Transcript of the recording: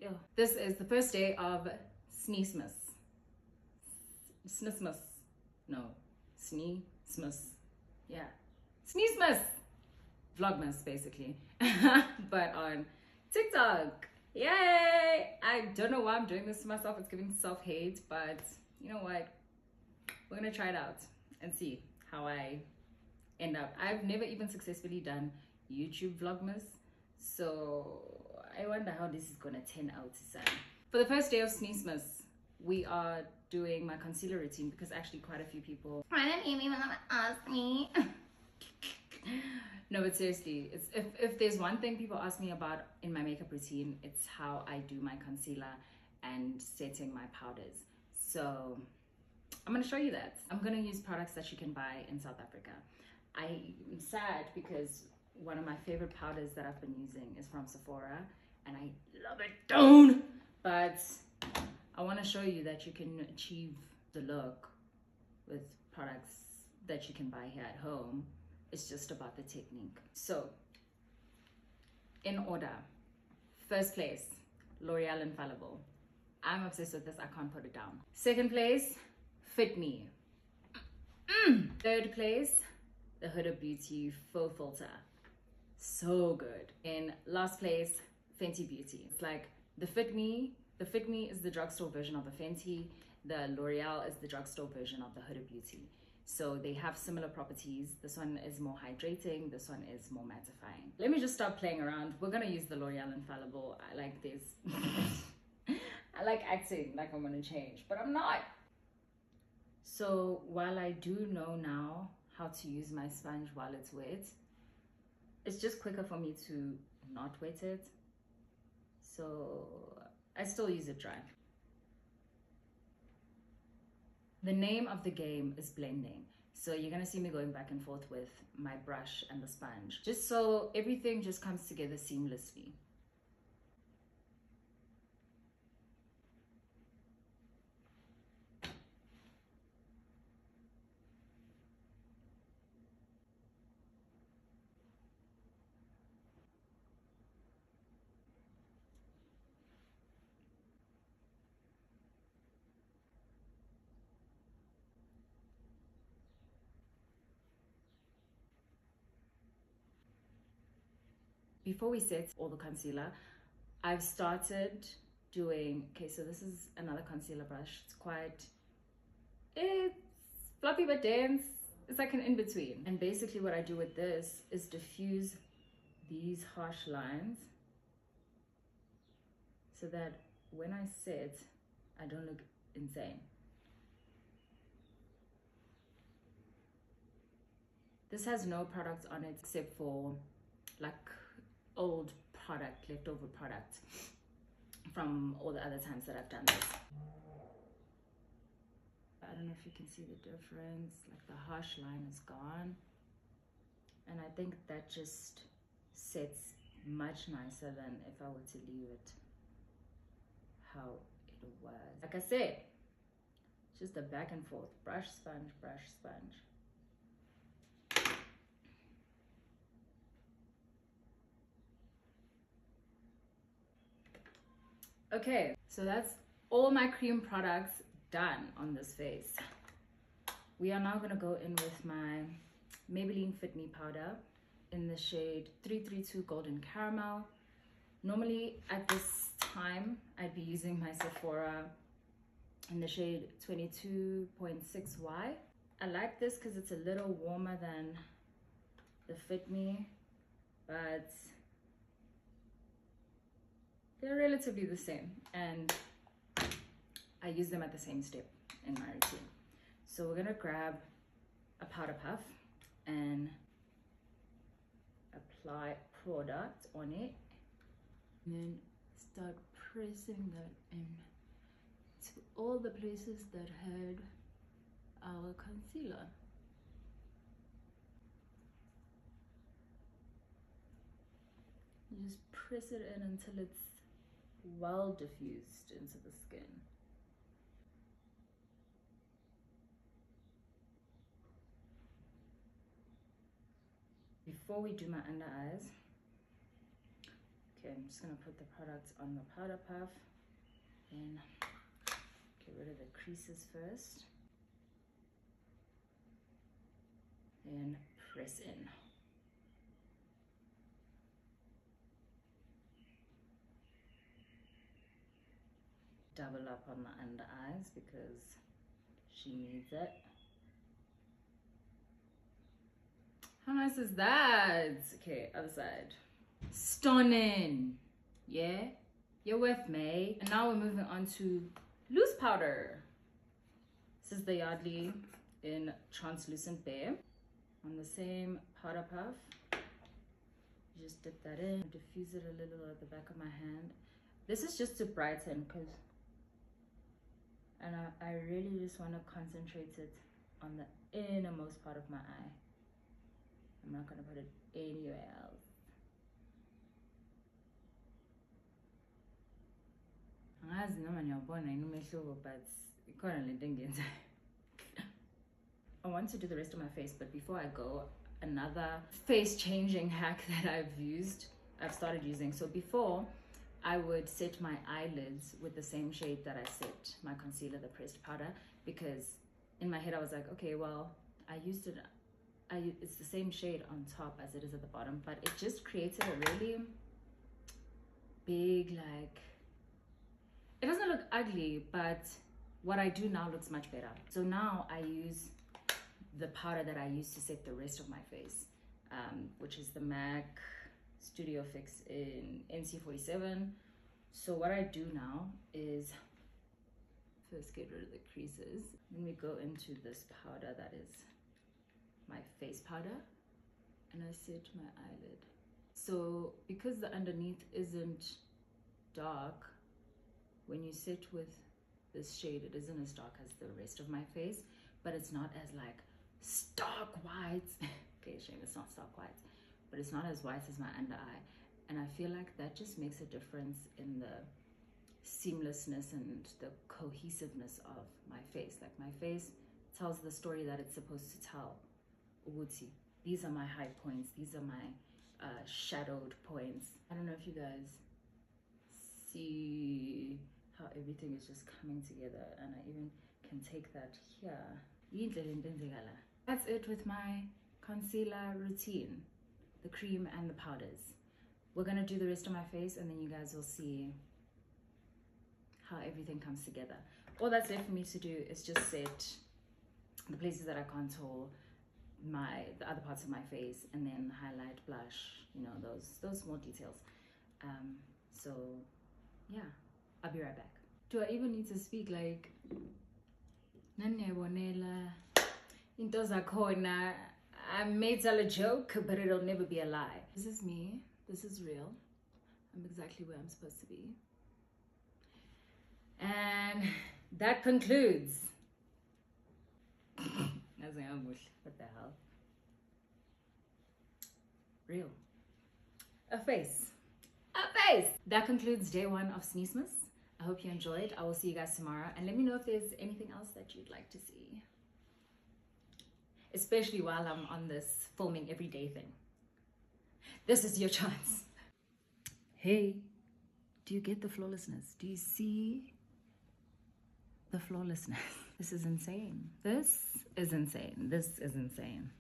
Yo, this is the first day of Sneesmas. Snismas. No. Sneesmas. Yeah. Sneesmas! Vlogmas, basically. But on TikTok. Yay! I don't know why I'm doing this to myself. It's giving self-hate, but you know what? We're gonna try it out and see how I end up. I've never even successfully done YouTube Vlogmas, so I wonder how this is gonna turn out. For the first day of Sneesmas, we are doing my concealer routine because actually quite a few people ask me. No, but seriously, it's if there's one thing people ask me about in my makeup routine, it's how I do my concealer and setting my powders. So I'm gonna show you that. I'm gonna use products that you can buy in South Africa. I'm sad because one of my favorite powders that I've been using is from Sephora and I love it down, but I want to show you that you can achieve the look with products that you can buy here at home. It's just about the technique. So in order, first place, L'Oreal Infallible. I'm obsessed with this, I can't put it down. Second place, Fit Me. Third place, the Huda Beauty Faux Filter. So good. In last place, Fenty Beauty. It's like the Fit Me is the drugstore version of the Fenty. The L'Oreal is the drugstore version of the Huda Beauty. So they have similar properties. This one is more hydrating, this one is more mattifying. Let me just stop playing around. We're gonna use the L'Oreal Infallible. I like this. I like acting like I'm gonna change, but I'm not. So while I do know now how to use my sponge while it's wet, it's just quicker for me to not wet it. So I still use it dry. The name of the game is blending. So you're gonna see me going back and forth with my brush and the sponge, just so everything just comes together seamlessly. Before we set all the concealer, I've started doing, okay, so this is another concealer brush. It's fluffy but dense. It's like an in-between. And basically what I do with this is diffuse these harsh lines so that when I set, I don't look insane. This has no product on it except for like old product, leftover product from all the other times that I've done this. I don't know if you can see the difference, like the harsh line is gone. And I think that just sets much nicer than if I were to leave it how it was. Like I said, just a back and forth, brush, sponge, brush, sponge. Okay, so that's all my cream products done on this face. We are now gonna go in with my Maybelline Fit Me powder in the shade 332 Golden Caramel. Normally at this time, I'd be using my Sephora in the shade 22.6Y. I like this because it's a little warmer than the Fit Me, but they're relatively the same, and I use them at the same step in my routine. So we're gonna grab a powder puff and apply product on it, and then start pressing that in to all the places that had our concealer. You just press it in until it's well diffused into the skin. Before we do my under eyes, Okay, I'm just gonna put the product on the powder puff, then get rid of the creases first, then press in. Double up on the under eyes because she needs it. How nice is that? Okay, other side. Stunning. Yeah, you're with me. And now we're moving on to loose powder. This is the Yardley in Translucent Bear. On the same powder puff, you just dip that in, diffuse it a little at the back of my hand. This is just to brighten, because I really just want to concentrate it on the innermost part of my eye. I'm not going to put it anywhere else. I want to do the rest of my face, but before I go, another face changing hack that I've started using. So before, I would set my eyelids with the same shade that I set my concealer, the pressed powder, because in my head I was like, okay, well, it's the same shade on top as it is at the bottom, but it just created a really big, like, it doesn't look ugly, but what I do now looks much better. So now I use the powder that I used to set the rest of my face, which is the MAC Studio Fix in NC47. So what I do now is first get rid of the creases. Then we go into this powder that is my face powder, and I set my eyelid. So because the underneath isn't dark, when you sit with this shade, it isn't as dark as the rest of my face, but it's not as like stark white. Okay, shame it's not stark white, but it's not as white as my under eye. And I feel like that just makes a difference in the seamlessness and the cohesiveness of my face. Like, my face tells the story that it's supposed to tell. Uguti, these are my high points, these are my shadowed points. I don't know if you guys see how everything is just coming together, and I even can take that here. That's it with my concealer routine, the cream and the powders. We're gonna do the rest of my face, and then you guys will see how everything comes together. All that's left for me to do is just set the places that I contour, the other parts of my face, and then highlight, blush, you know, those small details. So yeah, I'll be right back. Do I even need to speak like Nanebonela into zakhona? I may tell a joke, but it'll never be a lie. This is me. This is real. I'm exactly where I'm supposed to be. And that concludes. What the hell? Real. A face. A face! That concludes day one of Sneesmas. I hope you enjoyed. I will see you guys tomorrow. And let me know if there's anything else that you'd like to see. Especially while I'm on this filming everyday thing. This is your chance. Hey, do you get the flawlessness? Do you see the flawlessness? This is insane. This is insane. This is insane.